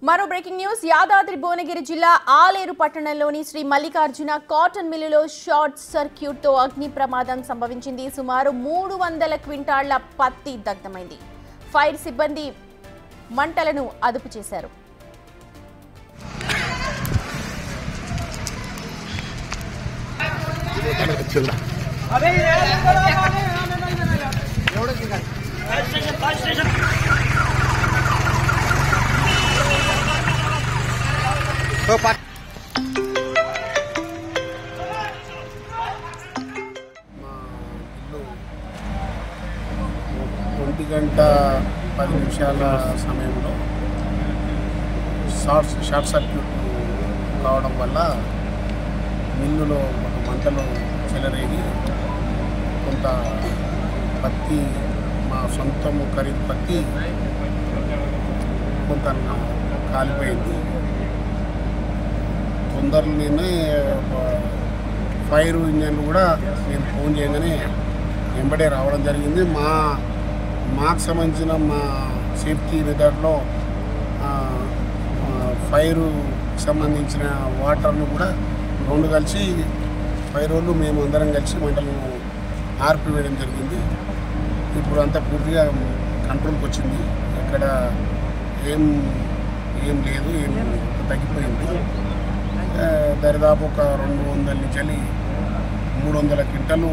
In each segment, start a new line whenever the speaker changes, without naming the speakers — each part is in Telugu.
మరో బ్రేకింగ్ న్యూస్ యాదాద్రి భువనగిరి జిల్లా ఆలేరు పట్టణంలోని శ్రీ మల్లికార్జున కాటన్ మిల్లులో షార్ట్ సర్క్యూట్ తో అగ్ని ప్రమాదం సంభవించింది. సుమారు 300 క్వింటాళ్ల పత్తి దగ్ధమైంది. ఫైర్ సిబ్బంది మంటలను అదుపు చేశారు.
ఒంటి గంట 10 నిమిషాల సమయంలో షార్ట్ సర్క్యూట్ కావడం వల్ల మిల్లులో మంటలు చెలరేగి కొంత పత్తి మా సొంతము ఖరీదు పత్తి కొంత కాలిపోయింది. తొందరలోనే ఫైర్ ఇంజన్ కూడా నేను ఫోన్ చేయగానే వెంబడే రావడం జరిగింది. మాకు సంబంధించిన మా సేఫ్టీ మెథడ్లో ఫైర్ సంబంధించిన వాటర్ను కూడా రెండు కలిసి ఫైర్ వాళ్ళు మేము అందరం కలిసి మంటలను ఆర్పివేయడం జరిగింది. ఇప్పుడు అంతా పూర్తిగా కంట్రోల్కి వచ్చింది. ఇక్కడ ఏం లేదు, ఏం తగ్గిపోయింది. దరిదాపు ఒక 200 నుంచి 300 క్వింటాలు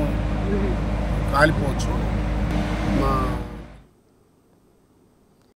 కాలిపోవచ్చు. మా